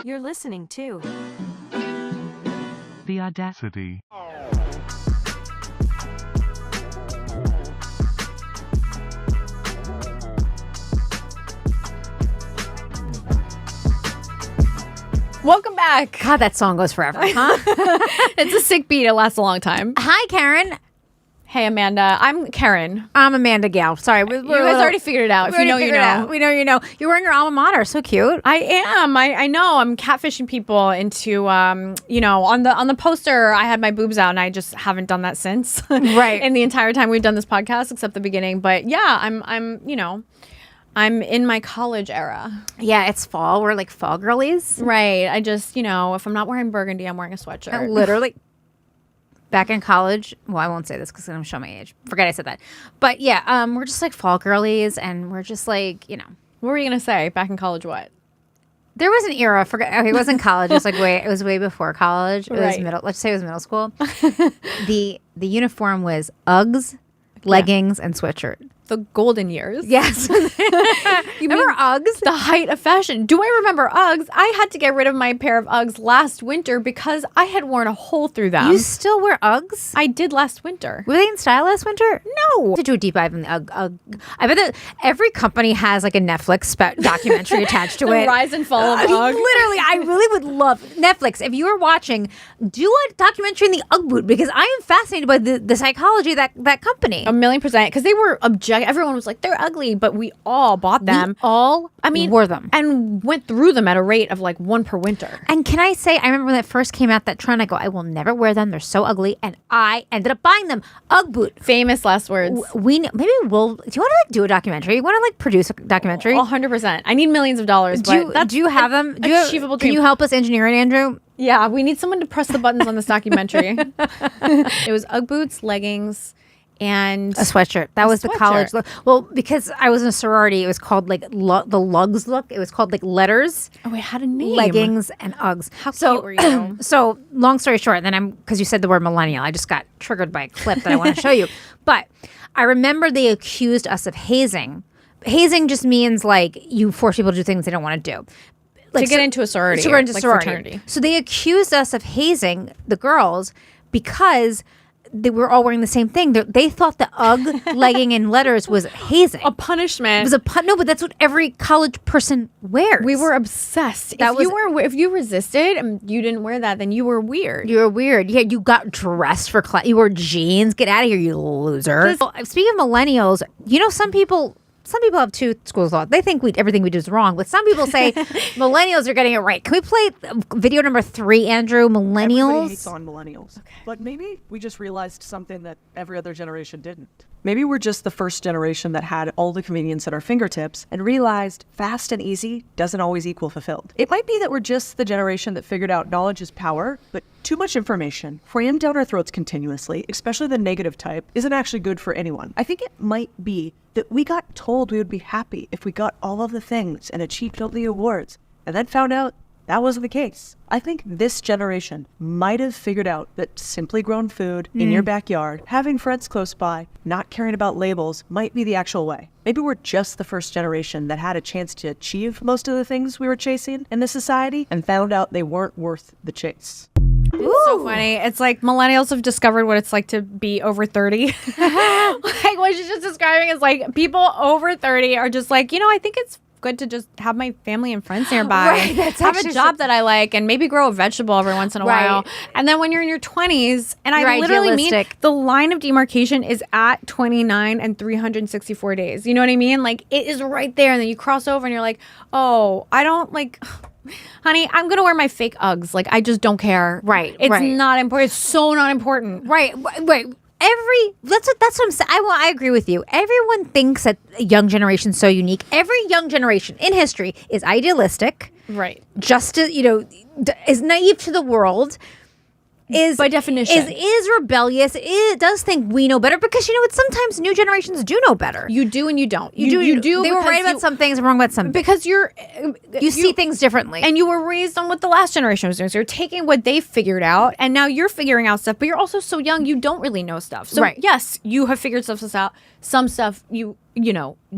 You're listening to The Audacity. Welcome back. God, that song goes forever, huh? It's a sick beat. It lasts a long time. Hi, Karen. Hey, Amanda. I'm Karen. I'm Amanda Gale. Sorry. You guys already figured it out. If you know, you know. We know you know. You're wearing your alma mater. So cute. I am. I know. I'm catfishing people into, on the poster, I had my boobs out, and I just haven't done that since. Right. In the entire time we've done this podcast, except the beginning. But yeah, I'm in my college era. Yeah, it's fall. We're like fall girlies. Right. I just, if I'm not wearing burgundy, I'm wearing a sweatshirt. Literally. Back in college, well, I won't say this because I'm going to show my age. Forget I said that. But yeah, we're just like fall girlies, and we're just like, What were you going to say? Back in college, what? There was an era. Okay, it wasn't college. It was it was way before college. It was Right. middle. Let's say it was middle school. The uniform was Uggs, leggings, and sweatshirt. The golden years. Yes. You remember Uggs? The height of fashion. Do I remember Uggs? I had to get rid of my pair of Uggs last winter because I had worn a hole through them. You still wear Uggs? I did last winter. Were they in style last winter? No. To do a deep dive in the Ugg. I bet that every company has like a Netflix documentary attached to The it. rise and fall of Ugg. Literally, I really would love Netflix. If you are watching, do a documentary in the Ugg boot because I am fascinated by the psychology of that company. 1,000,000%. Because they were everyone was like, they're ugly, but we all bought them. We all wore them. And went through them at a rate of like one per winter. And can I say, I remember when that first came out, that trend, I go, I will never wear them. They're so ugly. And I ended up buying them. Ugg boot. Famous last words. Maybe we'll, do you want to do a documentary? You want to produce a documentary? 100%. I need millions of dollars. Do you have them? Achievable dream. Can you help us engineer it, Andrew? Yeah, we need someone to press the buttons on this documentary. It was Ugg boots, leggings, and a sweatshirt. That was the college look. Well, because I was in a sorority, it was called like the lugs look. It was called like letters. Oh, it had a name. Leggings and Uggs. How cute were you? So long story short, then because you said the word millennial, I just got triggered by a clip that I want to show you. But I remember they accused us of hazing. Hazing just means like you force people to do things they don't want to do. To get into a sorority. To get into like sorority. Fraternity. So they accused us of hazing the girls because they were all wearing the same thing. They thought the Ugg legging and letters was hazing. A punishment. It was no, but that's what every college person wears. We were obsessed. If you resisted and you didn't wear that, then you were weird. You were weird. Yeah, you got dressed for class. You wore jeans. Get out of here, you loser. Speaking of millennials, some people have two schools of thought. They think everything we do is wrong, but some people say millennials are getting it right. Can we play video number 3, Andrew? Millennials? Everybody hates on millennials. Okay. But maybe we just realized something that every other generation didn't. Maybe we're just the first generation that had all the convenience at our fingertips and realized fast and easy doesn't always equal fulfilled. It might be that we're just the generation that figured out knowledge is power, but too much information, crammed down our throats continuously, especially the negative type, isn't actually good for anyone. I think it might be that we got told we would be happy if we got all of the things and achieved all the awards, and then found out that wasn't the case. I think this generation might have figured out that simply grown food in your backyard, having friends close by, not caring about labels might be the actual way. Maybe we're just the first generation that had a chance to achieve most of the things we were chasing in this society and found out they weren't worth the chase. It's so funny. It's like millennials have discovered what it's like to be over 30. Like what she's just describing is like people over 30 are just like, I think it's good to just have my family and friends nearby. Right, that's have a job that I like and maybe grow a vegetable every once in a while. And then when you're in your 20s, and I literally mean the line of demarcation is at 29 and 364 days. You know what I mean? Like it is right there. And then you cross over and you're like, oh, I don't like... Honey, I'm going to wear my fake Uggs. Like, I just don't care. Right. It's not important. It's so not important. Right. That's what I'm saying. I agree with you. Everyone thinks that a young generation is so unique. Every young generation in history is idealistic. Right. Just is naive to the world. Is by definition is rebellious. It does think we know better because it's sometimes new generations do know better. You do and you don't. You do. They were right about some things and wrong about some things. Because you see things differently, and you were raised on what the last generation was doing. So you're taking what they figured out, and now you're figuring out stuff. But you're also so young, you don't really know stuff. So yes, you have figured stuff out. Some stuff you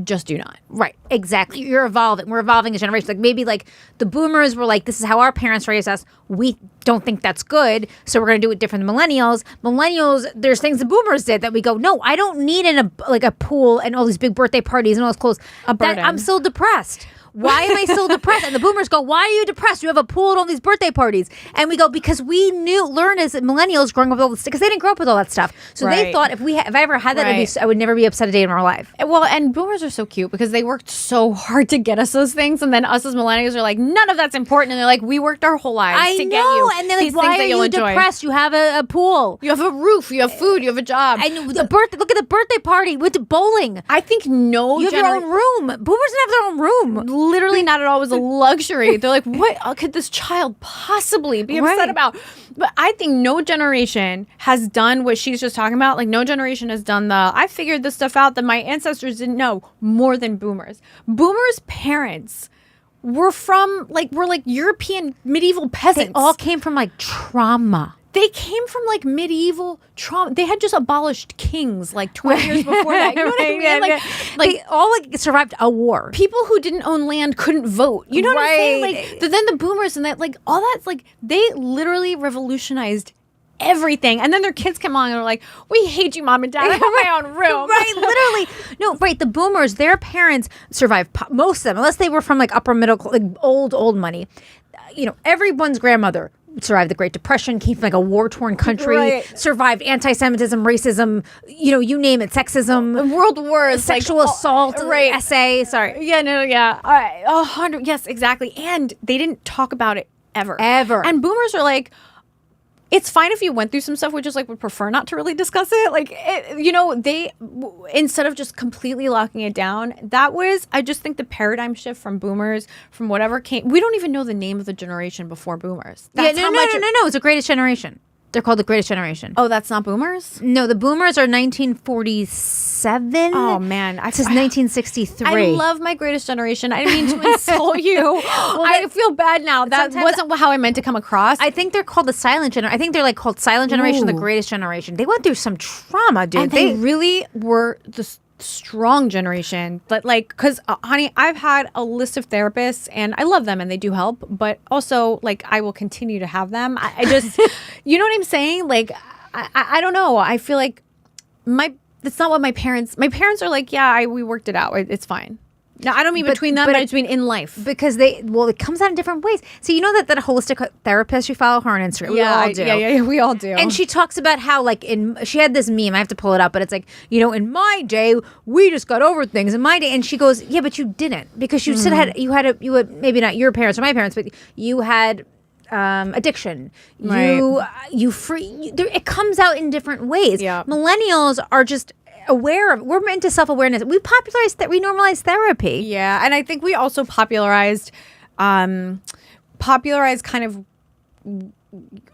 just do not. Right, exactly. You're evolving. We're evolving as generations. Like maybe like the boomers were like, this is how our parents raised us. We don't think that's good, so we're going to do it different than millennials. Millennials, there's things the boomers did that we go, no, I don't need a pool and all these big birthday parties and all those clothes. I'm still depressed. Why am I still depressed? And the boomers go, why are you depressed? You have a pool and all these birthday parties. And we go, because we learned as millennials growing up with all this, because they didn't grow up with all that stuff. So they thought if I ever had that, I would never be upset a day in our life. Well, and boomers are so cute because they worked so hard to get us those things. And then us as millennials are like, none of that's important. And they're like, we worked our whole lives to get you. And they're like, why are you depressed? You have a pool. You have a roof. You have food. You have a job. And look at the birthday party with the bowling. I think you have your own room. Boomers didn't have their own room. Literally not at all. Was a luxury. They're like, what could this child possibly be upset about? But I think no generation has done what she's just talking about. Like no generation has done I figured this stuff out that my ancestors didn't know more than boomers. Boomers' parents were like European medieval peasants. They all came from like trauma. They came from like medieval trauma. They had just abolished kings like 20 years before that. You know what I mean? Like they all survived a war. People who didn't own land couldn't vote. You know what I'm saying? Like then the boomers and that, like all that's like they literally revolutionized everything. And then their kids come along and are like, we hate you, mom and dad. I have my own room. Right, literally. No, right. The boomers, their parents survived, most of them, unless they were from like upper middle, like old money. Everyone's grandmother survived the Great Depression, came from like a war-torn country, survived anti-Semitism, racism, you name it, sexism, world wars, sexual assault, essay. Sorry. Yeah, no, yeah. 100, yes, exactly. And they didn't talk about it ever. And boomers are like, it's fine if you went through some stuff, we just like would prefer not to really discuss it. Like, they, instead of just completely locking it down, I just think the paradigm shift from boomers, from whatever came, we don't even know the name of the generation before boomers. No. It's the greatest generation. They're called the greatest generation. Oh, that's not boomers? No, the boomers are 1947. Oh, man. This is 1963. I love my greatest generation. I didn't mean to insult you. I feel bad now. That wasn't how I meant to come across. I think they're called the silent generation. I think they're like called silent generation, the greatest generation. They went through some trauma, dude. And they really were the strong generation. But like, because honey, I've had a list of therapists and I love them and they do help, but also like I will continue to have them. I just you know what I'm saying? Like I don't know, I feel like that's not what my parents are like, yeah, we worked it out, it's fine. No, I don't mean between them, but I just mean in life. Because it comes out in different ways. So you know that holistic therapist, you follow her on Instagram. We all do. Yeah, we all do. And she talks about how like she had this meme, I have to pull it up, but it's like, in my day, we just got over things. In my day, and she goes, yeah, but you didn't. Because you said you had maybe not your parents or my parents, but you had addiction. Right. It comes out in different ways. Yeah. Millennials are just we're into self-awareness. We normalized therapy. Yeah, and I think we also popularized kind of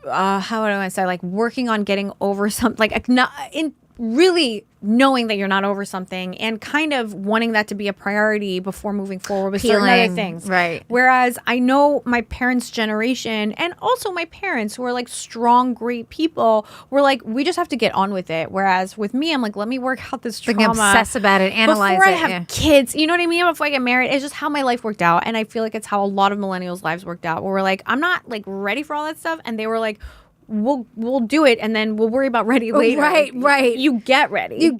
how do I say, like working on getting over something, like not in really knowing that you're not over something and kind of wanting that to be a priority before moving forward with certain other things. Right. Whereas I know my parents' generation and also my parents who are like strong, great people were like, we just have to get on with it. Whereas with me, I'm like, let me work out this trauma. Obsess about it, analyze it. Before I have kids, you know what I mean? Before I get married, it's just how my life worked out. And I feel like it's how a lot of millennials' lives worked out, where we're like, I'm not like ready for all that stuff. And they were like, we'll do it and then we'll worry about ready later. Right. You get ready.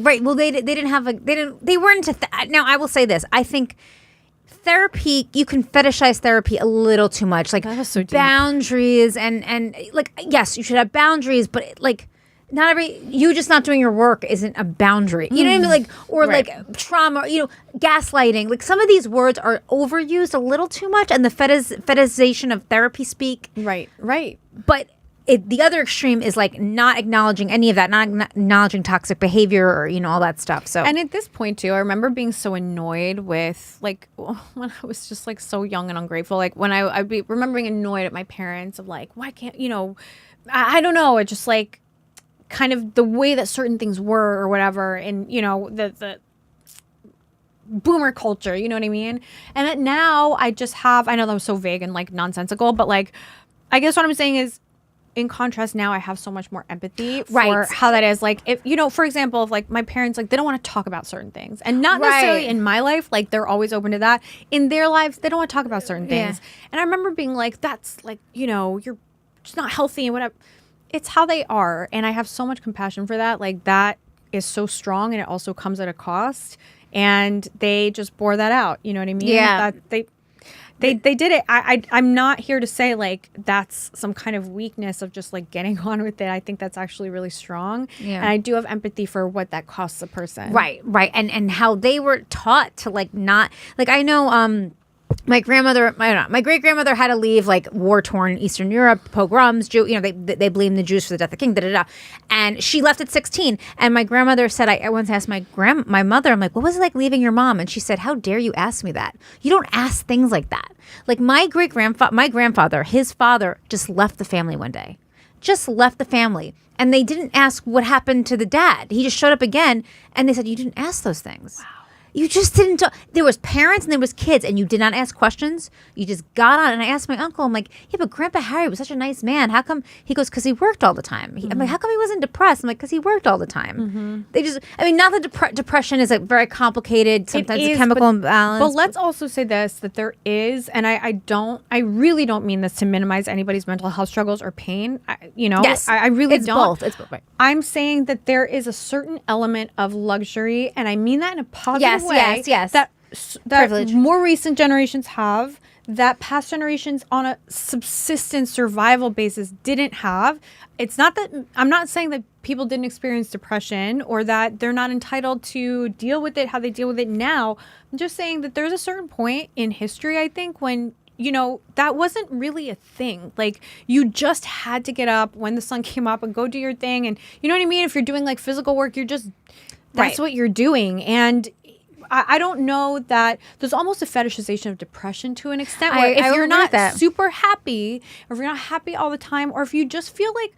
Right. Well, they weren't into now I will say this. I think therapy, you can fetishize therapy a little too much. Like that was so deep. Boundaries and like, yes, you should have boundaries, but like not you just not doing your work isn't a boundary. You know what I mean? Like, or like trauma, gaslighting. Like some of these words are overused a little too much, and the fetishization of therapy speak. Right. But the other extreme is like not acknowledging any of that, not acknowledging toxic behavior or all that stuff. So, and at this point too, I remember being so annoyed with like when I was just like so young and ungrateful. Like when I'd be remembering annoyed at my parents of like, why can't I don't know, it just like kind of the way that certain things were or whatever, and the boomer culture, you know what I mean? And that now I know that was so vague and like nonsensical, but like I guess what I'm saying is in contrast, now I have so much more empathy for how that is. Like, if, for example, if like my parents, like they don't want to talk about certain things, and not necessarily in my life, like they're always open to that. In their lives, they don't want to talk about certain things. And I remember being like, that's like, you're just not healthy and whatever. It's how they are. And I have so much compassion for that. Like, that is so strong, and it also comes at a cost. And they just bore that out. You know what I mean? Yeah. They did it. I'm not here to say like that's some kind of weakness of just like getting on with it. I think that's actually really strong. Yeah. And I do have empathy for what that costs a person. Right. And how they were taught to like not, like, I know my great-grandmother had to leave like war-torn Eastern Europe, pogroms, they blamed the Jews for the death of the king, and she left at 16. And my grandmother said, I once asked my mother, I'm like, what was it like leaving your mom? And she said, how dare you ask me that? You don't ask things like that. Like my grandfather, his father just left the family one day. Just left the family. And they didn't ask what happened to the dad. He just showed up again, and they said, you didn't ask those things. Wow. You just didn't talk. There was parents and there was kids, and you did not ask questions. You just got on. And I asked my uncle, I'm like, yeah, but Grandpa Harry was such a nice man. How come? He goes, because he worked all the time. I'm like, how come he wasn't depressed? I'm like, because he worked all the time. They just, not that depression is like very complicated. Sometimes it's a chemical imbalance. But let's also say this, that there is, and I really don't mean this to minimize anybody's mental health struggles or pain. Yes, I really it's don't. Both. It's both. Right. I'm saying that there is a certain element of luxury, and I mean that in a positive way. Yes. That Privilege. more recent generations have, that past generations on a subsistence survival basis didn't have. It's not that I'm not saying that people didn't experience depression or that they're not entitled to deal with it how they deal with it now. I'm just saying that there's a certain point in history, I think, when that wasn't really a thing. Like, you just had to get up when the sun came up and go do your thing. And you know what I mean? If you're doing like physical work, that's what you're doing. And I don't know that there's almost a fetishization of depression to an extent where if you're not super happy, or if you're not happy all the time, or if you just feel like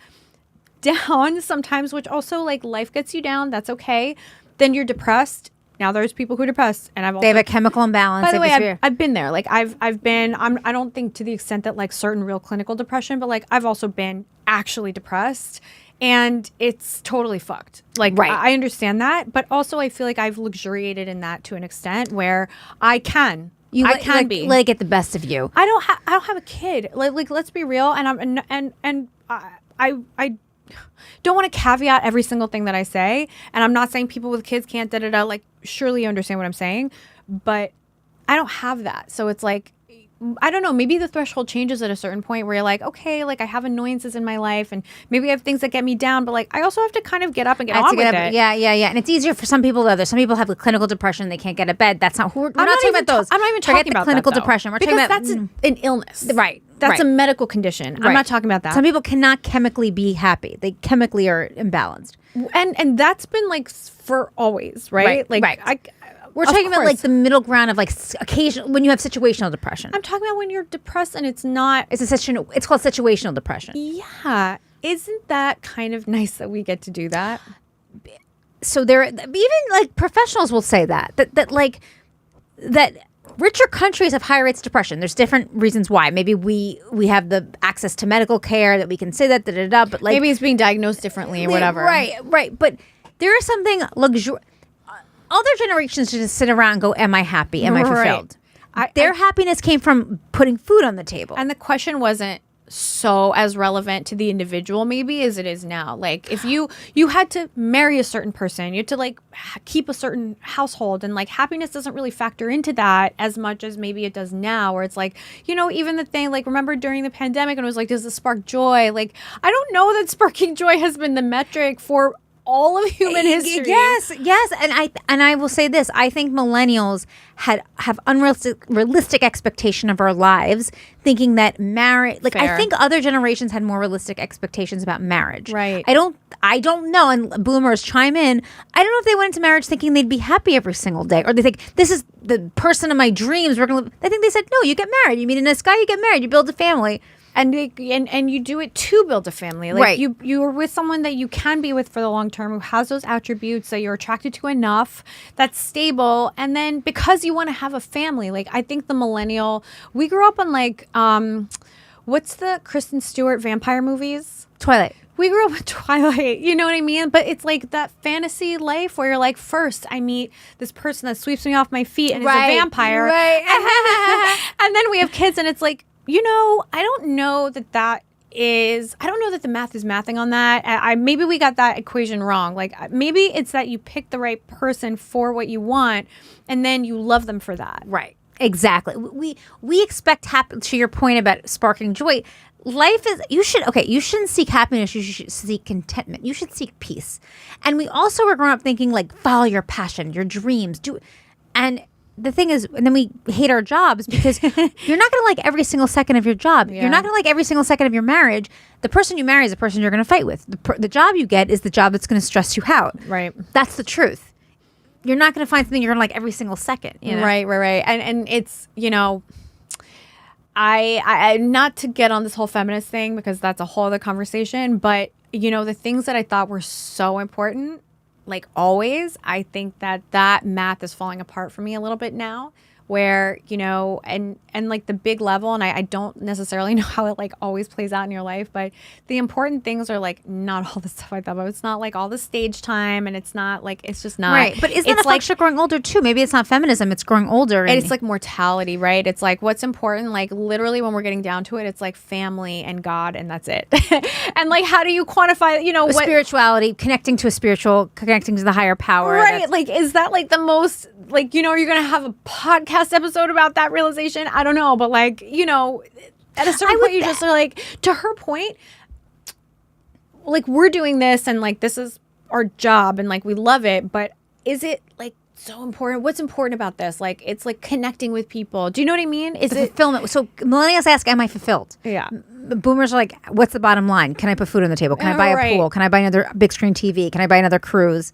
down sometimes, which also like life gets you down, that's okay. Then you're depressed. Now there's people who are depressed, and they have a chemical imbalance. By the way, I've been there. Like I've been. I don't think to the extent that like certain real clinical depression, but like I've also been actually depressed, and it's totally fucked. Like I understand that, but also I feel like I've luxuriated in that to an extent where I can. I can be. Let it get the best of you. I don't have a kid. Like let's be real, and I don't want to caveat every single thing that I say, and I'm not saying people with kids can't like surely you understand what I'm saying, but I don't have that. So it's like, I don't know, maybe the threshold changes at a certain point where you're like, okay, like I have annoyances in my life, and maybe I have things that get me down, but like I also have to kind of get up and get on with it. Yeah. And it's easier for some people than others. Some people have the clinical depression, they can't get out of bed. That's not, we're not talking about those. I'm not even talking about clinical that, depression. We're because talking about that's an illness. Right. That's a medical condition. I'm not talking about that. Some people cannot chemically be happy. They chemically are imbalanced. And that's been like for always, right? We're talking about like the middle ground of like occasional, when you have situational depression. I'm talking about when you're depressed and it's not. It's called situational depression. Yeah. Isn't that kind of nice that we get to do that? So even like professionals will say that richer countries have higher rates of depression. There's different reasons why. Maybe we have the access to medical care that we can say that, but like maybe it's being diagnosed differently or whatever. Right. But there is something other generations just sit around and go, am I happy? Am I fulfilled? Their happiness came from putting food on the table. And the question wasn't so as relevant to the individual maybe as it is now. Like if you had to marry a certain person, you had to like keep a certain household, and like happiness doesn't really factor into that as much as maybe it does now, where it's like, even the thing, like remember during the pandemic and it was like, does this spark joy? Like I don't know that sparking joy has been the metric for all of human history. Yes, and I will say this: I think millennials have unrealistic expectation of our lives, thinking that marriage. Like I think other generations had more realistic expectations about marriage. Right. I don't know. And boomers chime in. I don't know if they went into marriage thinking they'd be happy every single day, or they think this is the person of my dreams. We're gonna. I think they said no. You get married. You meet a nice guy. You get married. You build a family. And you do it to build a family. Like you are with someone that you can be with for the long term, who has those attributes that you're attracted to enough, that's stable, and then because you want to have a family. Like I think the millennial, we grew up on like what's the Kristen Stewart vampire movies? Twilight. We grew up with Twilight, you know what I mean? But it's like that fantasy life where you're like, first I meet this person that sweeps me off my feet and is a vampire. Right. And then we have kids and it's like, you know, I don't know that the math is mathing on that. Maybe we got that equation wrong. Like maybe it's that you pick the right person for what you want and then you love them for that. Right. Exactly. We expect to your point about sparking joy. Life is you shouldn't seek happiness, you should seek contentment. You should seek peace. And we also were growing up thinking like follow your passion, your dreams, and the thing is, and then we hate our jobs because you're not going to like every single second of your job. Yeah. You're not going to like every single second of your marriage. The person you marry is the person you're going to fight with. The job you get is the job that's going to stress you out. Right. That's the truth. You're not going to find something you're going to like every single second. You know? Right. And it's, you know, I not to get on this whole feminist thing because that's a whole other conversation, but you know, the things that I thought were so important, like always, I think that math is falling apart for me a little bit now, where, you know, and like the big level, and I don't necessarily know how it like always plays out in your life, but the important things are like not all the stuff I thought about. It's not like all the stage time, and it's not like, it's just not. Right. But isn't that a function of growing older too? Maybe it's not feminism, it's growing older. And it's like mortality, right? It's like what's important, like literally when we're getting down to it, it's like family and God, and that's it. And like, how do you quantify, you know, what spirituality, connecting to the higher power. Right. Like, is that like the most, like, you know, you're going to have a podcast episode about that realization? I don't know. But like, you know, at a certain point, you just are like, to her point, like we're doing this and like, this is our job and like, we love it. But is it like so important? What's important about this? Like, it's like connecting with people. Do you know what I mean? Is it fulfillment? So millennials ask, am I fulfilled? Yeah. Boomers are like, what's the bottom line? Can I put food on the table? Can I buy a pool? Can I buy another big screen TV? Can I buy another cruise?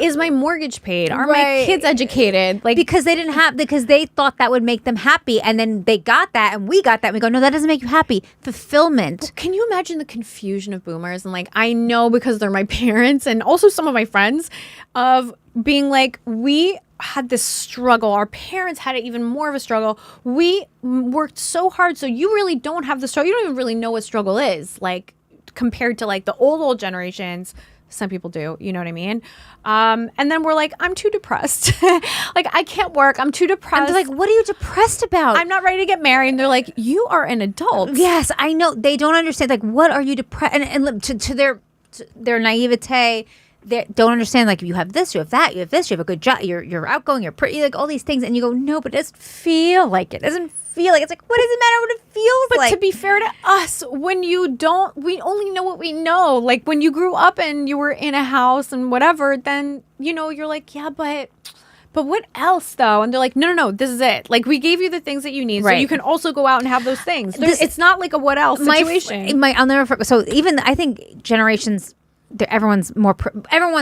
Is my mortgage paid? Are my kids educated? Like, because they thought that would make them happy, and then they got that, and we got that, and we go, no, that doesn't make you happy. Fulfillment. Well, can you imagine the confusion of boomers? And like, I know because they're my parents and also some of my friends, of being like, we had this struggle. Our parents had even more of a struggle. We worked so hard, so you really don't have the struggle. You don't even really know what struggle is, like compared to like the old generations. Some people do, you know what I mean? And then we're like, I'm too depressed. Like, I can't work. I'm too depressed. And they're like, what are you depressed about? I'm not ready to get married. And they're like, you are an adult. Yes, I know. They don't understand. Like, what are you depressed? And to their naivete, they don't understand. Like, you have this, you have that, you have this, you have a good job, you're outgoing, you're pretty, like all these things. And you go, no, but it doesn't feel like it. It doesn't feel like it's like, what does it matter what it feels but like? But to be fair to us, when you don't, we only know what we know. Like when you grew up and you were in a house and whatever, then, you know, you're like, yeah, but what else though? And they're like, no, this is it. Like we gave you the things that you need, right, so you can also go out and have those things. It's not like a what else situation. I'll never forget. So even I think generations, everyone's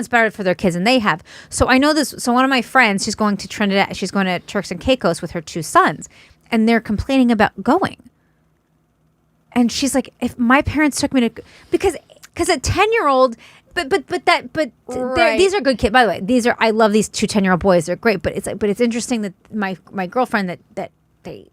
better for their kids than they have. So I know this. So one of my friends, she's going to Trinidad. She's going to Turks and Caicos with her 2 sons. And they're complaining about going. And she's like, if my parents took me to, because a 10-year-old, these are good kids. By the way, I love these 2 10-year-old boys. They're great. But it's interesting that my girlfriend that they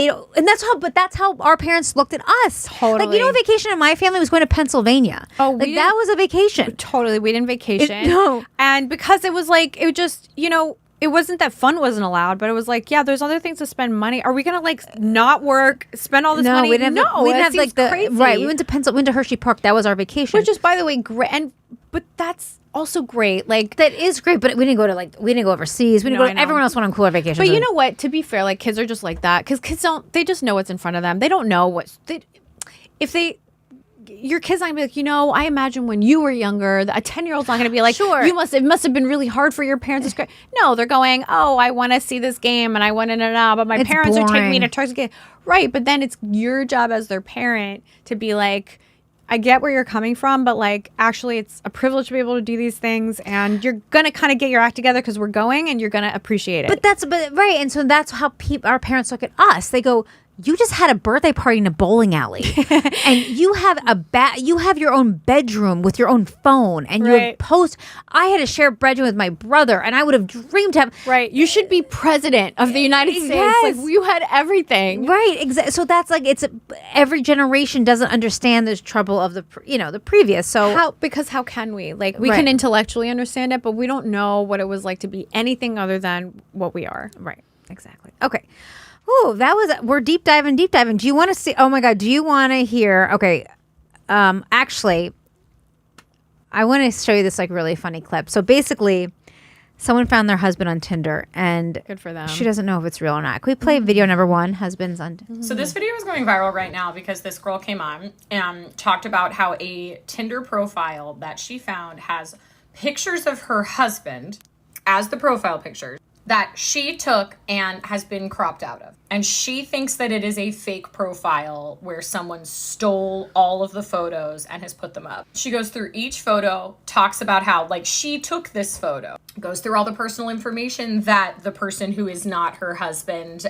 don't, and that's how our parents looked at us. Totally. Like, you know, a vacation in my family was going to Pennsylvania. Oh, like that was a vacation. Totally. We didn't vacation. No. And because it was like, it just, you know, it wasn't that fun wasn't allowed, but it was like, yeah, there's other things to spend money. Are we gonna like not work, spend all this money? We didn't have like crazy. Right. We went to Hershey Park. That was our vacation, which is, by the way, great. But that's also great. Like that is great. But we didn't go overseas. We didn't go. Everyone else went on cooler vacations. But you know what? To be fair, like kids are just like that because kids don't. They just know what's in front of them. They don't know your kid's not gonna be like, you know, I imagine when you were younger, a 10-year-old's not gonna be like, sure, it must have been really hard for your parents. It's great. No, they're going, oh, I want to see this game and I want to know, but my parents are taking me to Turks and Caicos. Right, but then it's your job as their parent to be like, I get where you're coming from, but like, actually, it's a privilege to be able to do these things, and you're gonna kind of get your act together because we're going, and you're gonna appreciate it. But right, and so that's how our parents look at us. They go, you just had a birthday party in a bowling alley, and you have you have your own bedroom with your own phone, and you post. I had a shared bedroom with my brother, and I would have dreamed to have. Right, you should be president of the United States. Yes. Like you had everything. Right, exactly. So that's like every generation doesn't understand this trouble of the previous. So how can we? Like we can intellectually understand it, but we don't know what it was like to be anything other than what we are. Right. Exactly. Okay. Ooh, we're deep diving. Do you want to see? Oh my God. Do you want to hear? Okay. Actually, I want to show you this like really funny clip. So basically, someone found their husband on Tinder, and good for them. She doesn't know if it's real or not. Can we play video number 1? Husbands on Tinder. So this video is going viral right now because this girl came on and talked about how a Tinder profile that she found has pictures of her husband as the profile pictures that she took and has been cropped out of. And she thinks that it is a fake profile where someone stole all of the photos and has put them up. She goes through each photo, talks about how, like, she took this photo, goes through all the personal information that the person who is not her husband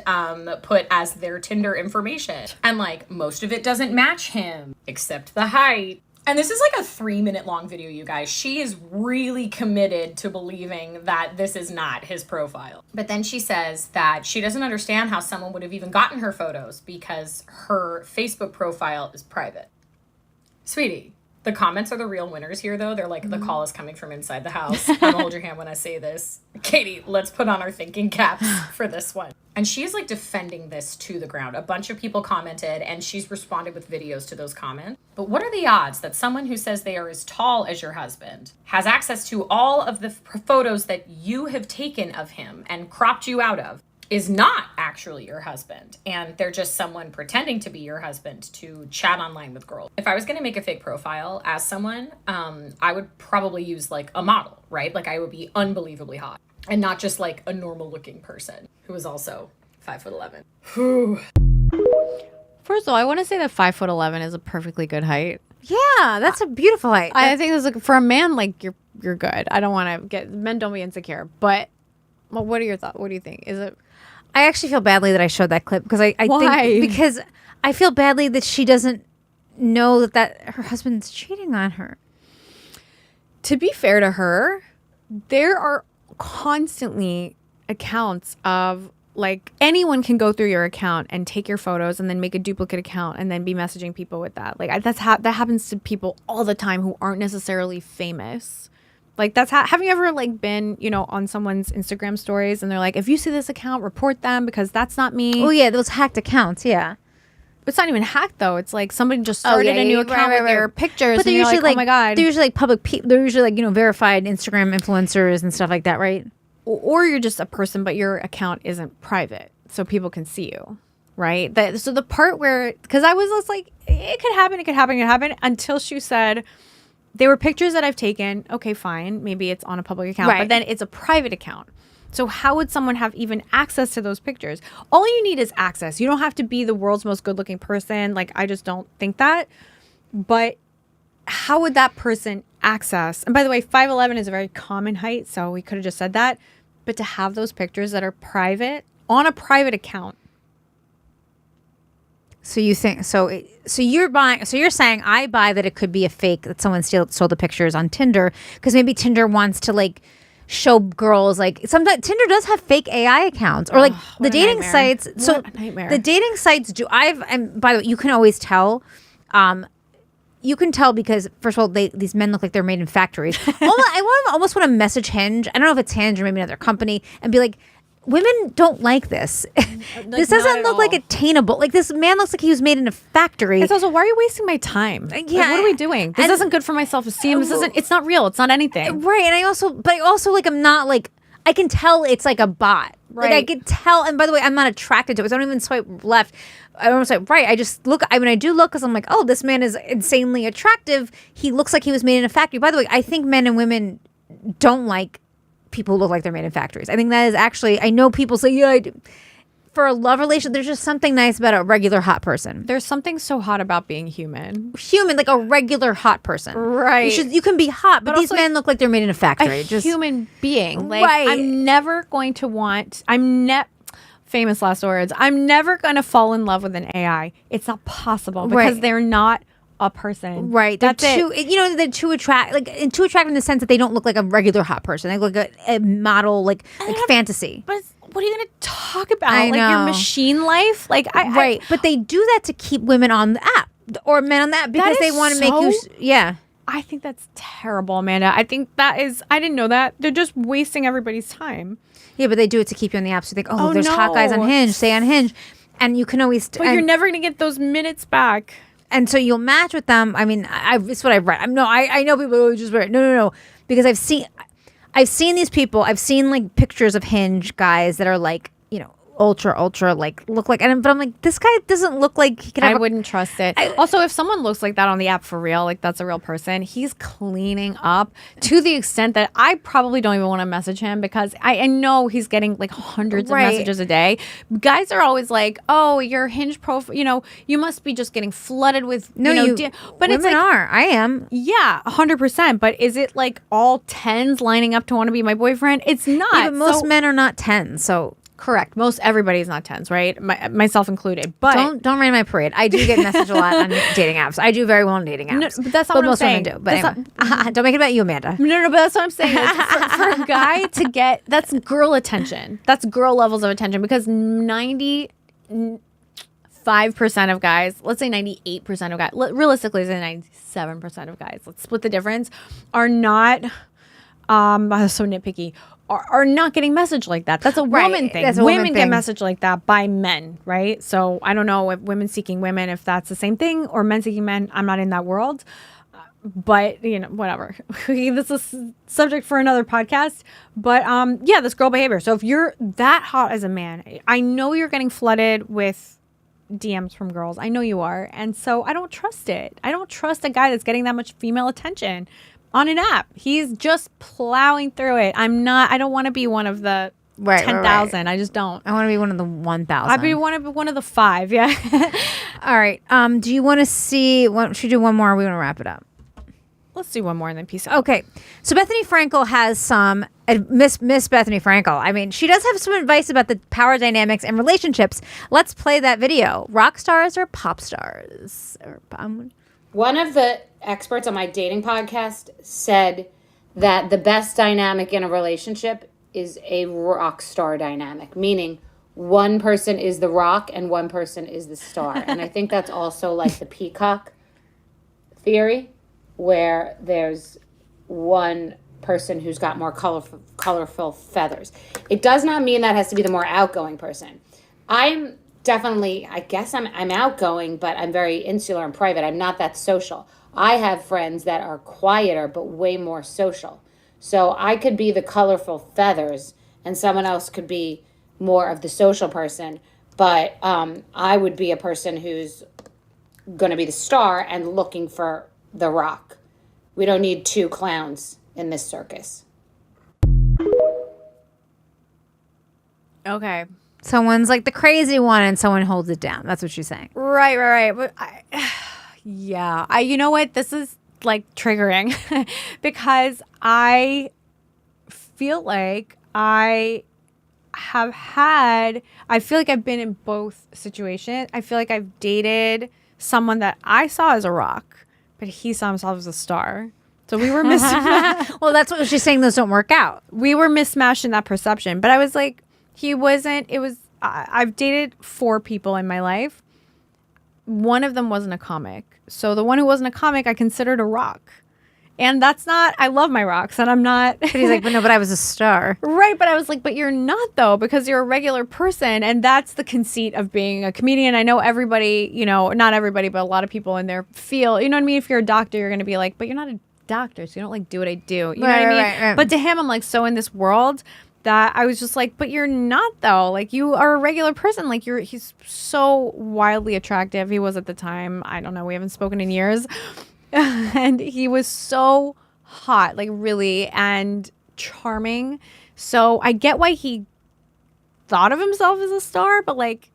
put as their Tinder information. And, like, most of it doesn't match him, except the height. And this is like a 3-minute long video, you guys. She is really committed to believing that this is not his profile. But then she says that she doesn't understand how someone would have even gotten her photos because her Facebook profile is private. Sweetie, the comments are the real winners here, though. They're like, the call is coming from inside the house. I'm gonna hold your hand when I say this. Katie, let's put on our thinking caps for this one. And she is like defending this to the ground. A bunch of people commented and she's responded with videos to those comments. But what are the odds that someone who says they are as tall as your husband has access to all of the photos that you have taken of him and cropped you out of is not actually your husband, and they're just someone pretending to be your husband to chat online with girls? If I was going to make a fake profile as someone, I would probably use like a model, right? Like I would be unbelievably hot and not just like a normal looking person who is also 5'11". Whew. First of all, I want to say that 5'11" is a perfectly good height. Yeah, that's a beautiful height. I think it's like for a man, like you're good. I don't want to men don't be insecure, but well, what are your thoughts? What do you think? Is it? I actually feel badly that I showed that clip because I Why? think because I feel badly that she doesn't know that her husband's cheating on her. To be fair to her, there are constantly accounts of like anyone can go through your account and take your photos and then make a duplicate account and then be messaging people with that. Like that happens to people all the time who aren't necessarily famous. Like have you ever like been, on someone's Instagram stories and they're like, if you see this account, report them because that's not me. Oh yeah, those hacked accounts. Yeah. It's not even hacked though. It's like somebody just started a new account with their pictures. But they're usually like, oh my God. They're usually like public people. They're usually like, verified Instagram influencers and stuff like that, right? Or you're just a person, but your account isn't private, so people can see you, right? So the part where, because I was just like, it could happen, until she said, they were pictures that I've taken. Okay, fine. Maybe it's on a public account, right. But then it's a private account. So how would someone have even access to those pictures? All you need is access. You don't have to be the world's most good-looking person. Like, I just don't think that. But how would that person access? And by the way, 5'11" is a very common height, so we could have just said that. But to have those pictures that are private on a private account. So you think you're saying I buy that it could be a fake, that someone sold the pictures on Tinder because maybe Tinder wants to like show girls, like sometimes Tinder does have fake AI accounts or like the dating sites. So the dating sites do. And by the way, you can always tell. You can tell because first of all, these men look like they're made in factories. I almost want to message Hinge. I don't know if it's Hinge or maybe another company, and be like, women don't like this. This doesn't look like attainable. Like this man looks like he was made in a factory. It's also, why are you wasting my time? Yeah, like, what are we doing? This isn't good for my self-esteem. It's not real. It's not anything. Right. And I also like, I'm not like, I can tell it's like a bot. Right. Like I can tell. And by the way, I'm not attracted to it. So I don't even swipe left. I don't swipe right. I just look. I do look because I'm like, oh, this man is insanely attractive. He looks like he was made in a factory. By the way, I think men and women don't like people who look like they're made in factories. I think that is actually, I know people say, yeah, for a love relation, there's just something nice about a regular hot person. There's something so hot about being human. Human, like a regular hot person. Right. You can be hot, but these men look like they're made in a factory. Human being. Like, right. I'm never going to want, famous last words. I'm never going to fall in love with an AI. It's not possible because they're not a person. Right. That's they're too attractive in the sense that they don't look like a regular hot person. They look like a model, like fantasy. But what are you going to talk about? I like know. your machine life? Like but they do that to keep women on the app or men on the app because they want to make you. Yeah. I think that's terrible, Amanda. I think that is. I didn't know that. They're just wasting everybody's time. Yeah, but they do it to keep you on the app. So they think, there's hot guys on Hinge. Stay on Hinge, and you can always. But you're never going to get those minutes back. And so you'll match with them. I mean, it's what I've read. I know people just read. No, because I've seen these people. I've seen like pictures of Hinge guys that are like, ultra like look like. But I'm like, this guy doesn't look like he could. I wouldn't trust it. Also, if someone looks like that on the app for real, like that's a real person, he's cleaning up to the extent that I probably don't even want to message him because I know he's getting like hundreds of messages a day. Guys are always like, "Oh, your Hinge profile, you must be just getting flooded with but it's like, I am. Yeah, 100%. But is it like all 10s lining up to want to be my boyfriend? It's not. Yeah, but most men are not 10, so. Correct. Most everybody's not 10s, right? Myself included. But don't rain my parade. I do get messaged a lot on dating apps. I do very well on dating apps. No, but that's not what most I'm saying. women do. But anyway. Don't make it about you, Amanda. No, but that's what I'm saying. For a guy to get, that's girl attention. That's girl levels of attention because 95% of guys, let's say 98% of guys, realistically, say 97% of guys, let's split the difference, are not, that's so nitpicky, are not getting messaged like that. That's a woman thing. That's a women woman get thing. messaged like that by men, right? So I don't know if women seeking women, if that's the same thing, or men seeking men. I'm not in that world. But, whatever. This is subject for another podcast. But, this girl behavior. So if you're that hot as a man, I know you're getting flooded with DMs from girls. I know you are. And so I don't trust it. I don't trust a guy that's getting that much female attention on an app. He's just plowing through it. I don't want to be one of the 10,000. Right. I just don't. I want to be one of the 1,000. I'd be one of the 5. Yeah. All right. Do you want to see? Should we do one more? Or we want to wrap it up? Let's do one more and then peace out. Okay. So Bethany Frankel has some Miss Bethany Frankel. I mean, she does have some advice about the power dynamics and relationships. Let's play that video. Rock stars or pop stars? One of the experts on my dating podcast said that the best dynamic in a relationship is a rock star dynamic, meaning one person is the rock and one person is the star. And I think that's also like the peacock theory, where there's one person who's got more colorful feathers. It does not mean that has to be the more outgoing person. I'm definitely, I guess I'm outgoing, but I'm very insular and private. I'm not that social. I have friends that are quieter, but way more social. So I could be the colorful feathers and someone else could be more of the social person. But I would be a person who's going to be the star and looking for the rock. We don't need 2 clowns in this circus. Okay. Someone's like the crazy one and someone holds it down. That's what she's saying. Right. But you know what? This is like triggering because I feel like I feel like I've been in both situations. I feel like I've dated someone that I saw as a rock, but he saw himself as a star. So we were well, that's what she's saying. Those don't work out. We were mismatched in that perception. But I was like, I've dated 4 people in my life. One of them wasn't a comic. So the one who wasn't a comic, I considered a rock. And that's not, I love my rocks and I'm not. But he's like, but I was a star. Right. But I was like, but you're not though, because you're a regular person. And that's the conceit of being a comedian. I know everybody, not everybody, but a lot of people in their field, you know what I mean? If you're a doctor, you're going to be like, but you're not a doctor. So you don't like do what I do. You know what I mean? Right. But to him, I'm like so in this world that I was just like, but you're not though. Like you are a regular person. Like he's so wildly attractive. He was at the time. I don't know. We haven't spoken in years. And he was so hot, like really, and charming. So I get why he thought of himself as a star, but like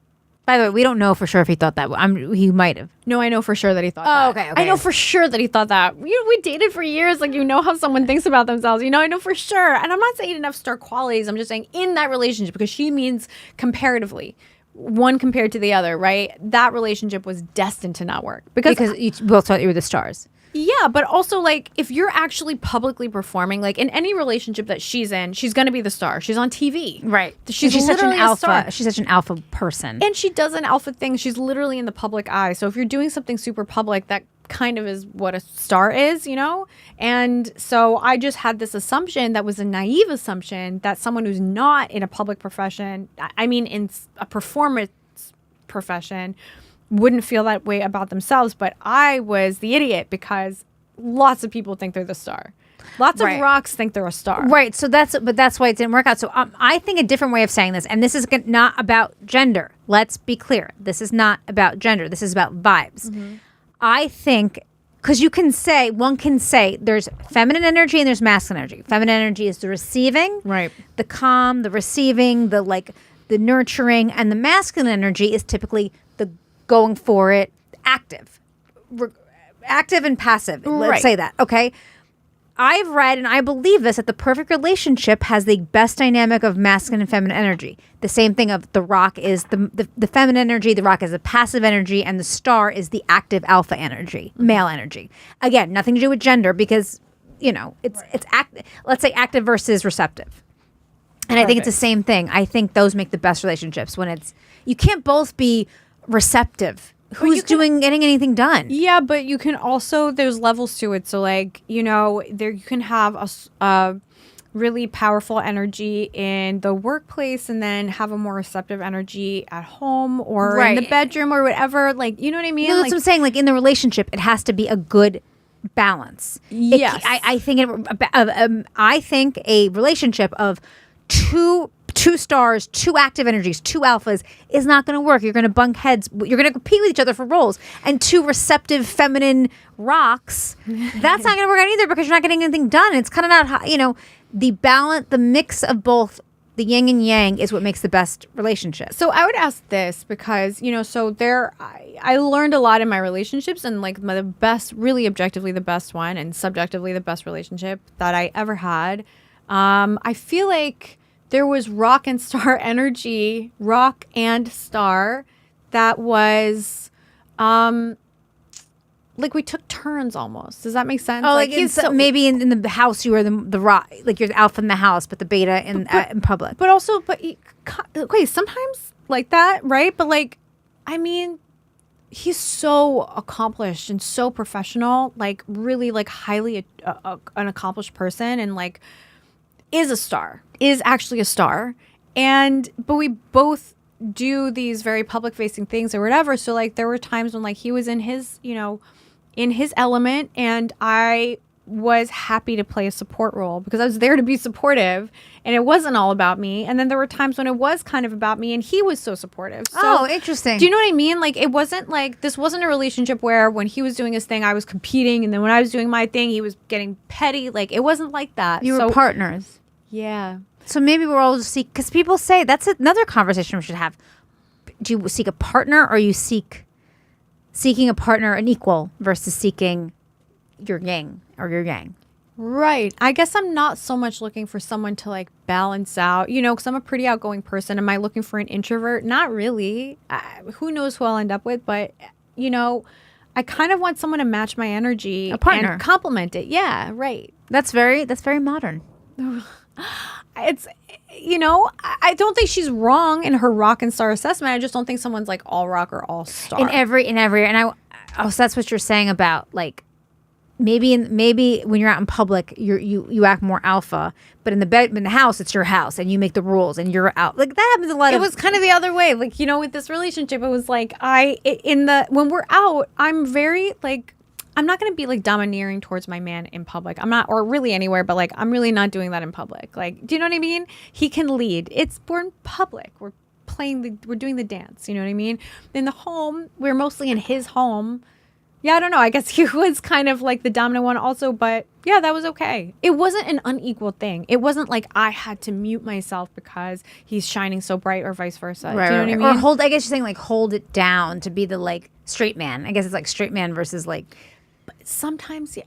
By the way, we don't know for sure if he thought that. He might have. No, I know for sure that he thought that. Okay. I know for sure that he thought that. We dated for years. Like, you know how someone thinks about themselves. You know, I know for sure. And I'm not saying he didn't have star qualities. I'm just saying in that relationship, because she means comparatively, one compared to the other, right? That relationship was destined to not work. Because you both thought you were the stars. Yeah, but also, like, if you're actually publicly performing, like, in any relationship that she's in, she's going to be the star. She's on TV. Right. She's such an literally a alpha. star. She's such an alpha person. And she does an alpha thing. She's literally in the public eye. So if you're doing something super public, that kind of is what a star is, you know? And so I just had this assumption that was a naive assumption that someone who's not in a public profession, I mean, in a performance profession, wouldn't feel that way about themselves. But I was the idiot because lots of people think they're the star. Lots of rocks think they're a star. Right. So that's why it didn't work out. So I think a different way of saying this, and this is not about gender. Let's be clear. This is not about gender. This is about vibes. I think, because one can say there's feminine energy and there's masculine energy. Feminine energy is the receiving, Right. the calm, the receiving, the nurturing, and the masculine energy is typically the going for it, active. Active and passive. Let's Right. say that. Okay. I've read, and I believe this, that the perfect relationship has the best dynamic of masculine and feminine energy. The same thing of the rock is the feminine energy, the rock is a passive energy, and the star is the active alpha energy, male energy. Again, nothing to do with gender because, you know, it's let's say active versus receptive. And I think it's the same thing. I think those make the best relationships when you can't both be receptive. Who's getting anything done? Yeah, but you can also, there's levels to it. So, like, you know, there you can have a really powerful energy in the workplace and then have a more receptive energy at home or in the bedroom or whatever. Like, you know what I mean? No, that's what I'm saying. Like, in the relationship, it has to be a good balance. Yes. I think a relationship of two stars, two active energies, two alphas is not going to work. You're going to bunk heads. You're going to compete with each other for roles. And two receptive feminine rocks, that's not going to work out either because you're not getting anything done. It's kind of not, you know, the balance, the mix of both the yin and yang is what makes the best relationship. So I would ask this because, you know, so I learned a lot in my relationships and like the best, really objectively the best one and subjectively the best relationship that I ever had. I feel like there was rock and star energy, rock and star, that was like we took turns almost. Does that make sense? Oh, like maybe in the house you were the rock, like you're the alpha in the house, but the beta in public. But also, okay, sometimes like that, right? But like, I mean, he's so accomplished and so professional, like really like highly an accomplished person and like is actually a star. But we both do these very public facing things or whatever. So like there were times when like he was in his, you know, in his element and I was happy to play a support role because I was there to be supportive and it wasn't all about me. And then there were times when it was kind of about me and he was so supportive. So, interesting. Do you know what I mean? Like it wasn't like, this wasn't a relationship where when he was doing his thing, I was competing. And then when I was doing my thing, he was getting petty. Like it wasn't like that. You were partners. Yeah. So maybe we're all just because people say that's another conversation we should have. Do you seek a partner or are you seeking a partner, an equal versus seeking your yang or your yang? Right. I guess I'm not so much looking for someone to like balance out, you know, because I'm a pretty outgoing person. Am I looking for an introvert? Not really. Who knows who I'll end up with, but you know, I kind of want someone to match my energy, a partner, and complement it. Yeah, right. That's very modern. It's, you know, I don't think she's wrong in her rock and star assessment. I just don't think someone's like all rock or all star. In every, and so that's what you're saying about like maybe when you're out in public you act more alpha, but in the house it's your house and you make the rules and you're out. Like that happens a lot. It was kind of the other way. Like, you know, with this relationship, it was like when we're out, I'm very like, I'm not going to be like domineering towards my man in public. I'm not, or really anywhere, but like, I'm really not doing that in public. Like, do you know what I mean? He can lead. We're in public. We're doing the dance. You know what I mean? In the home, we're mostly in his home. Yeah, I don't know. I guess he was kind of like the dominant one also, but yeah, that was okay. It wasn't an unequal thing. It wasn't like I had to mute myself because he's shining so bright or vice versa. Right, Do you know what I mean? Or hold, I guess you're saying like hold it down to be the like straight man. I guess it's like straight man versus like Sometimes, yeah.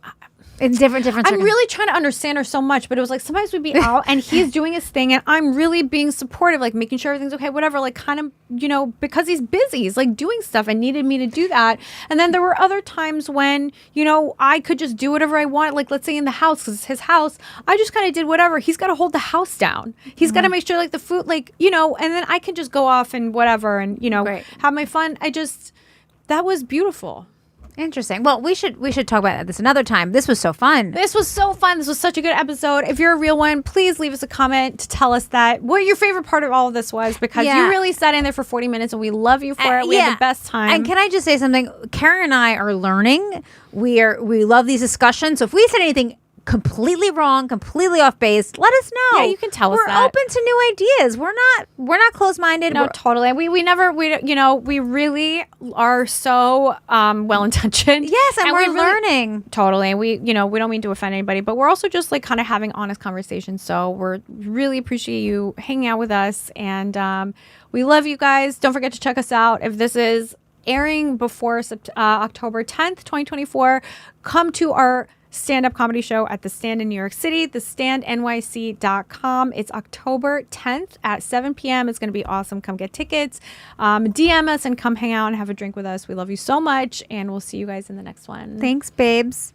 in different I'm really trying to understand her so much, but it was like sometimes we'd be out and he's doing his thing and I'm really being supportive, like making sure everything's okay, whatever, like kind of, you know, because he's busy, he's like doing stuff and needed me to do that. And then there were other times when, you know, I could just do whatever I want, like let's say in the house, because it's his house, I just kind of did whatever. He's got to hold the house down. He's got to make sure like the food, like, you know, and then I can just go off and whatever and, you know, have my fun. That was beautiful. Interesting. Well, we should talk about this another time. This was so fun. This was so fun. This was such a good episode. If you're a real one, please leave us a comment to tell us what your favorite part of all of this was, because you really sat in there for 40 minutes and we love you for it. We had the best time. And can I just say something? Karen and I are learning. We love these discussions. So if we said anything completely wrong, completely off base, let us know. Yeah, you can tell us that. We're open to new ideas. We're not closed-minded. No, totally. We really are so well-intentioned. Yes, and we're learning. Totally. We don't mean to offend anybody, but we're also just like kind of having honest conversations. So we're really appreciate you hanging out with us, and we love you guys. Don't forget to check us out. If this is airing before October 10th, 2024, come to our stand-up comedy show at The Stand in New York City, thestandnyc.com. It's October 10th at 7 p.m. It's going to be awesome. Come get tickets. DM us and come hang out and have a drink with us. We love you so much, and we'll see you guys in the next one. Thanks, babes.